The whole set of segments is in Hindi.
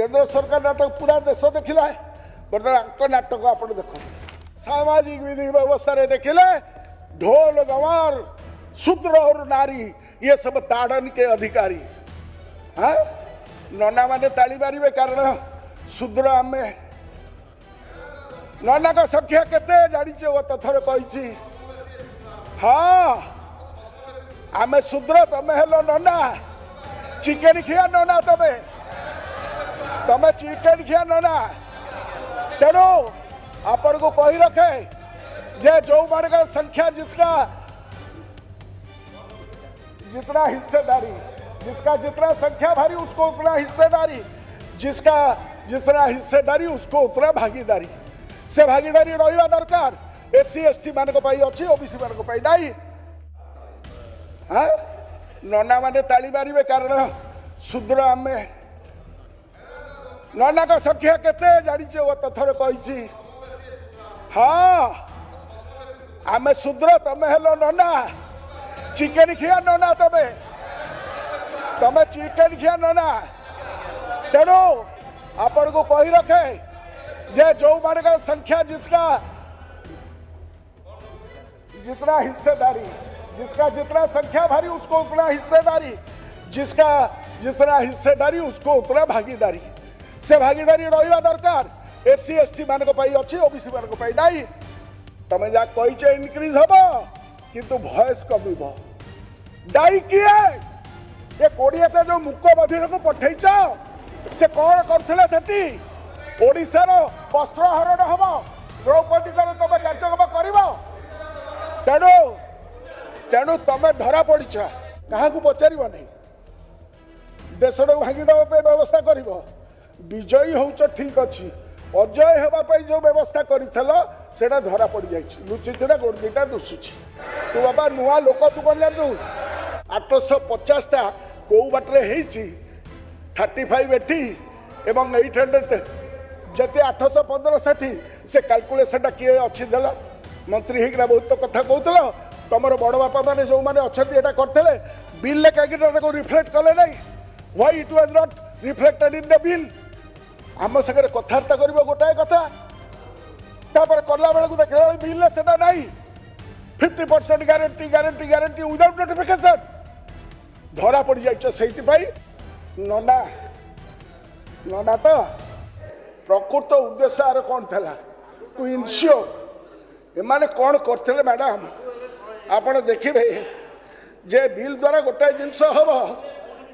केंद्र सरकार नाटक पूरा देश देखिला बर्तमान नाटक आप देख सामाजिक विधि व्यवस्था देखिले ढोल गंवार शूद्र और नारी ये सब ताड़न के अधिकारी। हाँ नना माने ताली मारे कारण शूद्र आम नना का संख्या केते जानिचे वो तथर कही। हाँ आमे शूद्र तमे हेलो नना चिकेन खिया नना तमे चिकेन खिया नना तेणु आपण को कही रखे जे जो मान का संख्या जिसका जितना हिस्सेदारी जिसका जितना संख्या भारी उसको उतना हिस्सेदारी जिसका जितना हिस्सेदारी उसको उतना भागीदारी से भागीदारी रहा दरकार। एससी एसटी मान अच्छी ओबीसी मान नहीं। हाँ नना माने ताली मारे कारण शूद्र आम नना का संख्या केते जानिचे वो तथर कही। हाँ आमे शूद्र तमे हेलो नना चिकेन खिया नना तमे चिकेन खिया नना तेणु आपण को कही रखे जे जो मान का संख्या जिसका जितना हिस्सेदारी जिसका जितना संख्या भारी उसको उतना हिस्सेदारी जिसका जितना हिस्सेदारी उसको उतना भागीदारी से भागीदारी रहा दरकार। एससी एसटी मान अच्छी ओबीसी मान नहीं। तमें जहाँ कहीचे इनक्रीज हम किंतु भयस कम दायी किए ये 20टा जो मुक बधिर को पठेच से कौन करथिले सेठी ओडिशार वस्त्र हरण हम द्रौपदी तुम कार्यक्रम कर तेणु तेणु तुम धरा पड़छ क्या पचार नहीं देश भांगीदेवा व्यवस्था कर विजयी हो ठीक अच्छी अजय होगापी जो व्यवस्था करा धरा पड़ जाए लुचिछड़ा गोटा दुषुची तू बाबा नुआ लोक तू कह तू 850टा कौ बाटे 35 एटी एवं 800 जते 815 साठी से कैलकुलेशन किए अच्छी देला मंत्री होगा बहुत तो कथा कहूल तुम बड़ बापा मैंने जो मैंने अच्छा करते बिल कहीं रिफ्लेक्ट कले ना why it was not reflected in the bill आम सागर कथबार्ता कर गोटाए कथा कला बेलू देखला बिल से नहीं 50% guarantee guarantee guarantee without notification धरा पड़ जाई नना नना तो प्रकृत उद्देश्य आर कौन था टू इनश्योर एमाने कौन करते मैडम आपण देखिए जे बिल द्वारा गोटाए जिनस हम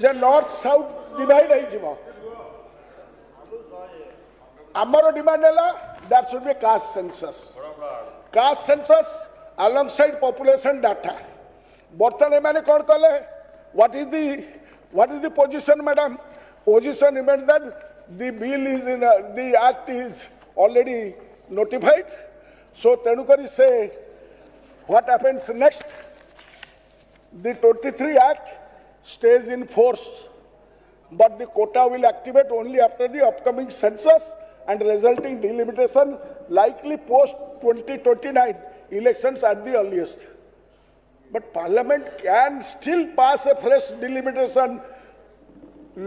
जे नॉर्थ साउथ डिवाइड हो आमर डिमांड है that should be caste census along side population data बर्तमान मैंने कौन कले what is the position madam position remains that the bill is in the act is already notified so tenukari say what happens next the 23 act stays in force but the quota will activate only after the upcoming census and resulting delimitation likely post 2029 elections at the earliest but parliament can still pass a fresh delimitation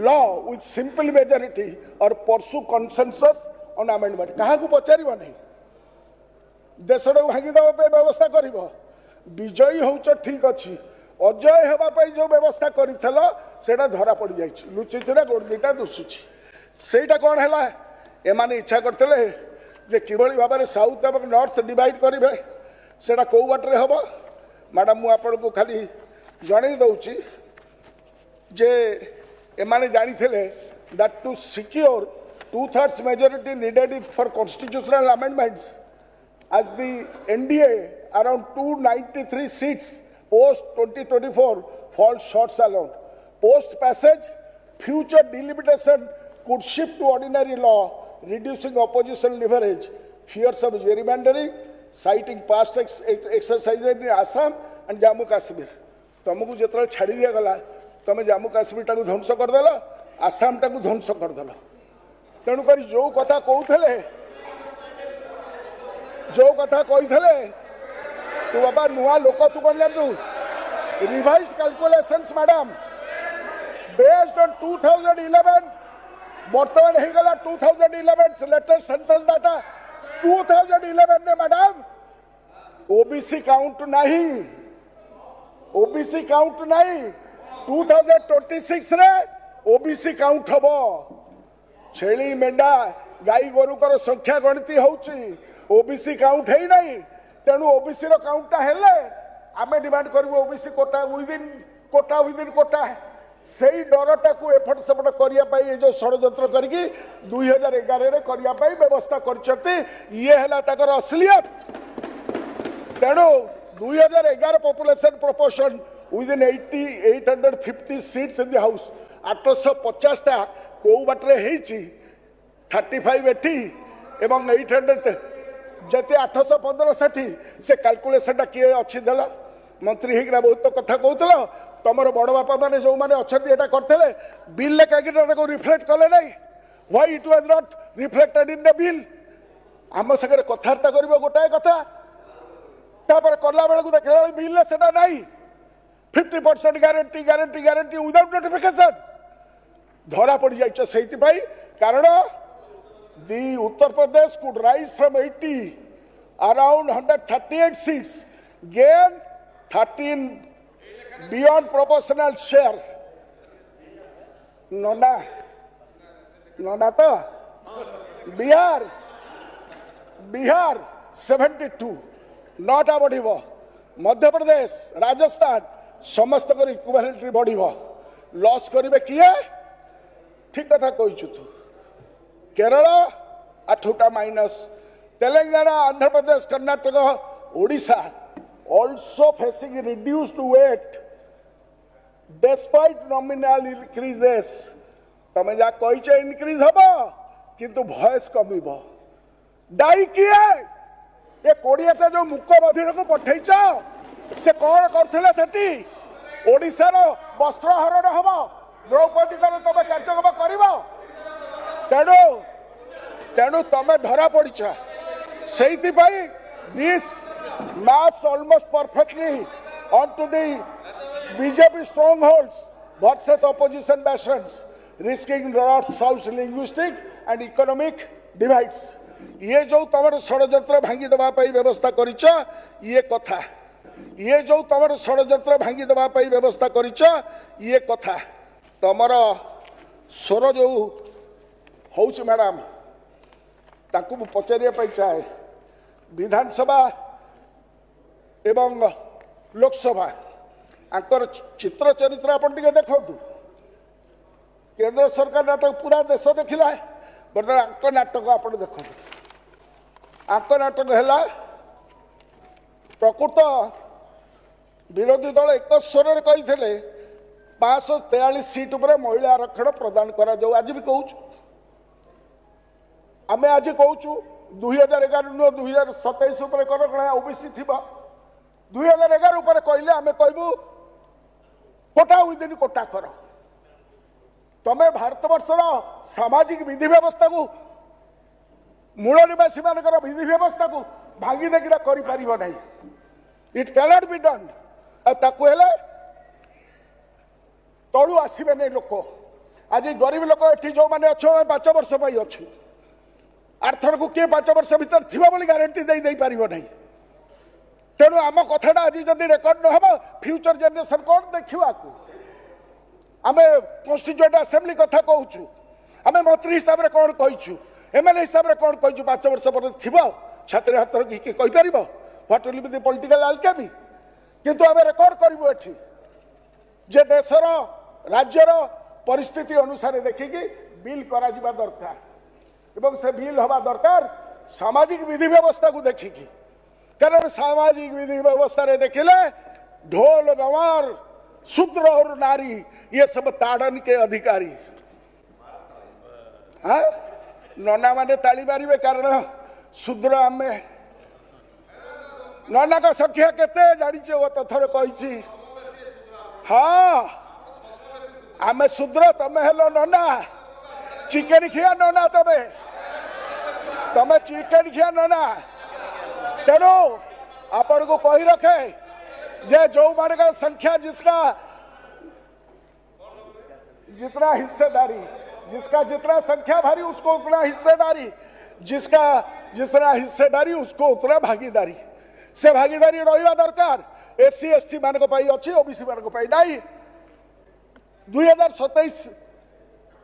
law with simple majority or pursue consensus on amendment क्या पचार नहीं देश भांगीदेवा व्यवस्था कर विजयी हो ठीक अच्छी अजय होगापी जो व्यवस्था करा धरा पड़ जाए लुचिछड़ा गोटा दुषुची सेटा कौन है एमाने इच्छा करते किभली भाव में साउथ और नॉर्थ डिवाइड करेंगे से कौ बाटे हम मैडम मुझे खाली जन दूची जे एमाने जानी that to secure 2/3 majority needed for constitutional amendments as the NDA around 293 seats post 2024 falls short alone. Post passage, future delimitation could shift to ordinary law, reducing opposition leverage. Fears of gerrymandering, citing past exercises in Assam and Jammu Kashmir. तुमको जो छाड़ी दिया गला तुम जम्मू काश्मीर टाक ध्वंस करदेल आसाम टाक ध्वंस करदेल तेणुक जो कथा कहते तू बाबा नुआ लोक तू कह तू revise calculations madam based on 2011 बर्तमान हो गला 2011 लेटेस्ट सेंसस डाटा 2011 ने मैडम ओबीसी काउंट नहीं, ओबीसी काउंट नहीं 2026 रे ओबीसी काउंट हबो। छेली मेंढा गाई गोरुकर संख्या गणति होउची, ओबीसी काउंट है नहीं। तेणु ओबीसी रो काउंट हेले आमे डिमांड करबो ओबीसी कोटा विदिन कोटा सेई डरटा को एफर्ट सेपट करिया पाई ए जो षडयंत्र करके 2011 रे करिया पाई व्यवस्था करछती। ये हला ताकर असलियत। तेणु 2011 population proportion within 850 seats in the house 850 टा को बाटरे हेची 35 एठी एवं 800 जते 815 साठी से कैलकुलेशन किए अच्छी देला मंत्री हिगरा बहुत कथा कहूल तुम बड़ बापा मैंने जो मैंने अच्छा करते बिल कहीं रिफ्लेक्ट कले ना why it was not reflected in the bill आम सागर कथबार्ता कर गोटाए कथा तापर कला बेलू देखला बिल से नहीं 50% guarantee guarantee guarantee without notification धरा पड़ जाइछ से कारण the Uttar Pradesh could rise from 80 around 138 seats, gain 13 beyond proportional share. Nona to Bihar 72 not बढ़िबो Madhya Pradesh Rajasthan समस्त कर इक्विवेलेंटली बढ़िबो लॉस करिवे किए ठीक कथा कहिछु तू केरल 8टा minus Telangana Andhra Pradesh Karnataka Odisha also facing reduced weight despite nominal increases तमे जा कहिछ इंक्रीज हबो किंतु वॉइस कमिबो डाई किए ये 20टा जो मुख्य मधिर को पठैछ से कौन करथिले सेठी ओडिसा रो वस्त्र हरण हबो द्रौपदी को तमे कार्यक्रम करिवो तेणु तेणु तमे धरा पड़छ से this maps almost perfectly on to the BJP strongholds versus opposition bastions risking north south linguistic and economic divides ये जो तमर षडयंत्र भांगी दबा पाई व्यवस्था करिछ ये कथा ये जो तमर षडयंत्र भांगी दबा पाई व्यवस्था करिछ ये कथा तमर स्वर जो होउछ मैडम ताकू पचारिया पाई चाहे विधानसभा एवं लोकसभा आंकर चित्र चरित्र आपण टिके देखंतु केंद्र सरकार नाटक पूरा देश देखिला बर्तमान आंक नाटक आपण देखंतु आंक नाटक हैला प्रकृत विरोधी दल एक स्वर रे कहिथिले 543 सीट उपर महिला आरक्षण प्रदान करा जाऊ आज भी कहूँ आमे आज कहूँ 2011 नु 2027 उपर कर ओबीसी थिबा 2011 उपर कहले आमे कहबू कोटा विदिन कोटा कर तमे भारत वर्षर सामाजिक विधि व्यवस्था को मूल निवासी मानकर विधि व्यवस्था को भांगी देखिना करि परिबो नै इट कैनॉट बी डन ताकू हेले तलू आसबे नहीं लोक आज गरीब लोक ये जो मैंने अच्छे 5 वर्ष अच्छे आरथर को किए 5 वर्ष भर थी गारंटी दे पार नहीं तेणु आम कथाटा आज जब रेकर्ड न हो फ्यूचर जेनेरेशन कौन देखा आम कन्स्टिट्यूएंट असेंबली कथा कहूँ आम मंत्री हिसाब से कौन कहीचु एमएलए हिसाब से कौन कहीचु 5 वर्ष पर थी छात्र हाथ रखिए कहीपर what will be the political alchemy किंतु आम रेकर्ड करूँ एठी जे देशर राज्यर परिस्थिति अनुसार देखिकी बिल करा जिबा दरकार एवं से बिल हवा दरकार सामाजिक विधि व्यवस्था को देखिकी कारण सामाजिक विधि व्यवस्था रे देखिले ढोल गंवार शूद्र और नारी ये सब ताड़न के अधिकारी हाँ नना माने ताली मारे कारण शूद्र आम नना का संख्या केते जानिचे वो तो थर कही हाँ आमे शूद्र तमे हेलो नना चिकेन खिया नना तमे चिकेन खिया नना तेणु आपण को कही रखे जे जो मान संख्या जितना हिस्सेदारी जिसका जितना संख्या भारी उसको उतना हिस्सेदारी, जिसका जितना हिस्सेदारी उसको उतना भागीदारी। से भागीदारी रहा दरकार। एससी एसटी मान अच्छी, ओबीसी मान नहीं। 2027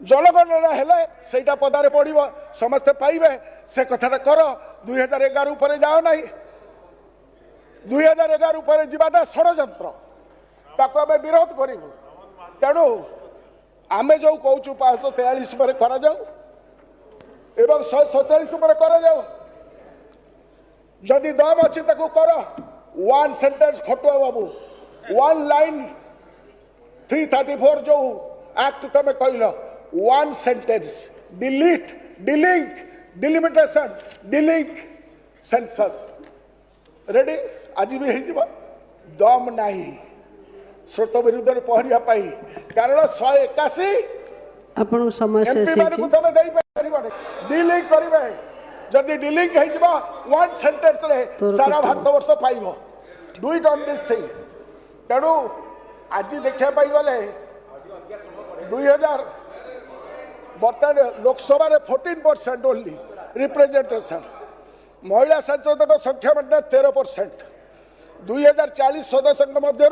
जनगणना हेले सेटा पदारे पड़ो, समस्ते पाइबे से कथाटा कर। 2011 ऊपर जाओ ना, 2011 ऊपर जावाटा षड़यंत्र, ताको आम विरोध करूँ। तेणु आम जो कहूँ 543 पर करा जाऊ एवं 147 पर करा जाऊ। जदि दम अच्छी ताको कर। वन सेंटेंस खटुआ बाबू, वन लाइन 334 जो एक्ट तुम कहल, one sentence delete, D-Link, delimitation, D-Link census ready आज भी हो। दम नहीं स्रोत विरुद्ध में पहरिया कारण 181 आपण समय एमपी मानू तुम डिलिंक करेंगे। जदि डिलिंक हो वन सेंटेंस रे सारा भारत वर्ष पाइब। Do it on this thing. तेणु आज देखा गले 2000 बर्तमान लोकसभा 14% ओनली रिप्रेजेंटेशन। महिला सांसद संख्या बढ़ा 13%। 2040 सदस्य मध्य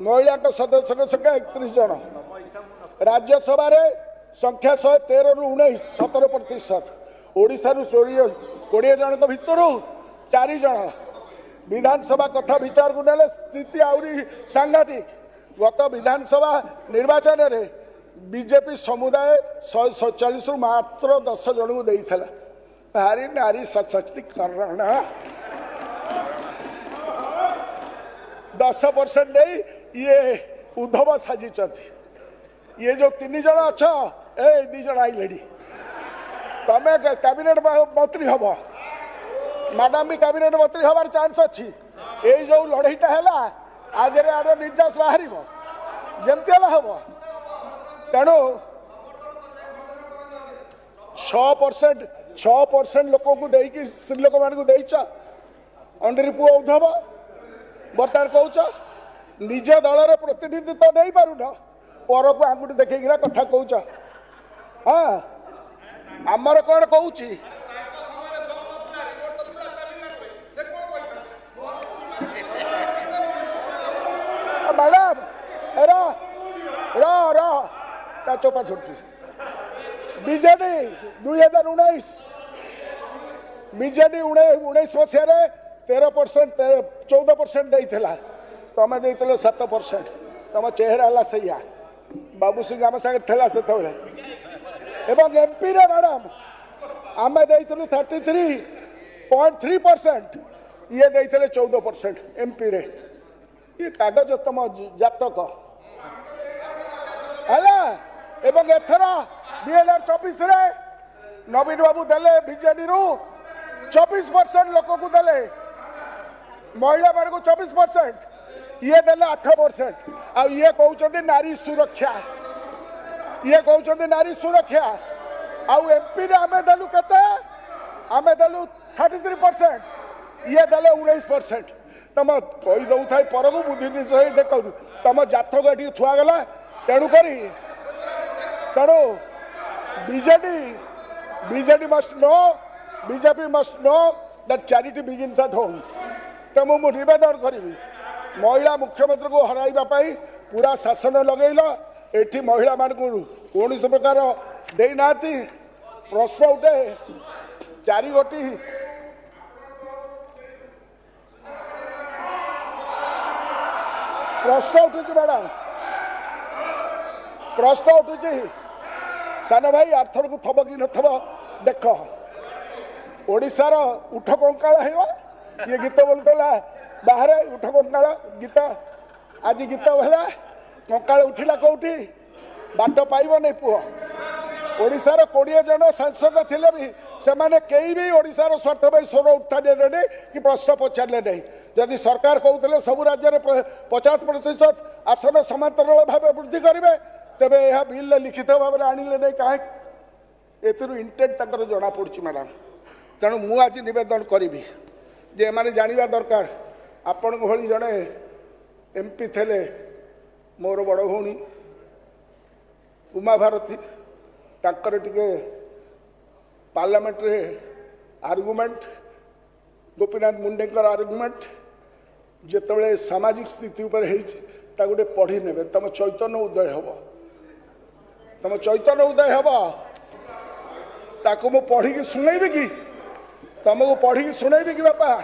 महिला सदस्य संख्या 31 जन। राज्यसभा संख्या 113 रु 19 17%। ओडिशा 20 जन भितर 4 जन। विधानसभा कथा विचार को नेले स्थिति आहरी सांघातिक। गत विधानसभा निर्वाचन में बीजेपी समुदाय 147 रु मात्र 10 जन को देता। भारी नारी सशक्तिकरण 10% नहीं ये उद्धव साजी। ये जो 3 जन अच्छा 2 जन आइले तमें कैबिनेट मंत्री हम, मैडम भी कैबिनेट मंत्री हमार चांस अच्छी। ये जो लड़ईटा है आज आड़ निर्यास बाहर जमती हम। तेणु 6% लोक को देकी स्त्री लोक मान अंडरी पुआ उद्धव बर्तमान कौच निज दल प्रतिनिधित्व नहीं पारुन पर को आंगुठी देखा कथा कौच। हाँ आमर कौन कौन मैडम चोपा छोटी बीजेडी 2019 बीजेडी 19 मसीह 13% 14% देता। तुम दे 7%। तुम चेहरा है सैया बाबू सिंह आम सागे से एवं एमपी रे मैडम आम दे 33.3%। ये देते 14% एमपी रे। ये कागज तुम जातक है। एवं एथर 2024 नवीन बाबू देले बीजेडी रु 24% लोक को देले, महिला मान को 24%, ये देले 8%। आ ये कहते नारी सुरक्षा, ये कहते नारी सुरक्षा। आउ एमपी रे आमे देलु केते? आमे देलु 33%, ये देले 19%। तुम कही दौ था पर को बुद्धि देख तुम जातक ये थुआ गला। तेणुक तेणु BJD must know, BJP must know that charity begins at home. तो मु निवेदन करी महिला मुख्यमंत्री को हराइबा पाई पूरा शासन लगेल। एठी महिला मान कौन प्रकार देना प्रश्न उठे 4 गोटी प्रश्न उठुची मैडम, प्रश्न उठुची सान भाई आर्थर को थब कि नथब देख। ओडिशार उठ कंकाल है ये गीत बोलता बाहर उठ कंकाल गीत। आज गीत भला कंकाल उठिला कौटी बाट पाइब नहीं पुओ। ओडिशार 20 जन सांसद थिले भी सेमाने कई भी ओडिशार स्वार्थ भाई स्वर उठाने नहीं कि प्रश्न पचारे नहीं। जदि सरकार कहते सब राज्य में 50% आसन समांतराल भाव वृद्धि करेंगे तेरे यह बिल लिखित भाव में आणिले नहीं कहीं इंटेंट जना पड़ी मैडम। तेणु मु आज नवेदन करी जे मैंने जानवा दरकार आपण भली जड़े एमपी थे मोर बड़ भौणी उमा भारती ताकर टिके पार्लियामेंट रे आर्गुमेंट गोपीनाथ मुंडेकर आर्गुमेंट जिते सामाजिक स्थिति उपर गोटे पढ़ी ने तुम चैतन्य उदय हम तुम चैतन्य उदय हम ताको मु पढ़ी की सुनैबी कि तुमको पढ़ी की सुनैबी कि बापा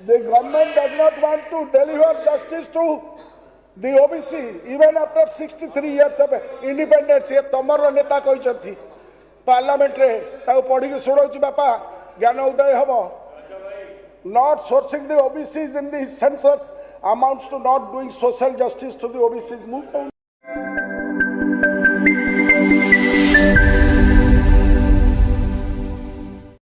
The government does not want to deliver justice to the OBC even after 63 years of independence. ये तमर नेता कहते पार्लियामेंट रे ताको पढ़ी की सुनाऊँ बापा ज्ञान उदय हम not sourcing the OBCs in the census amounts to not doing social justice to the OBCs. Move on.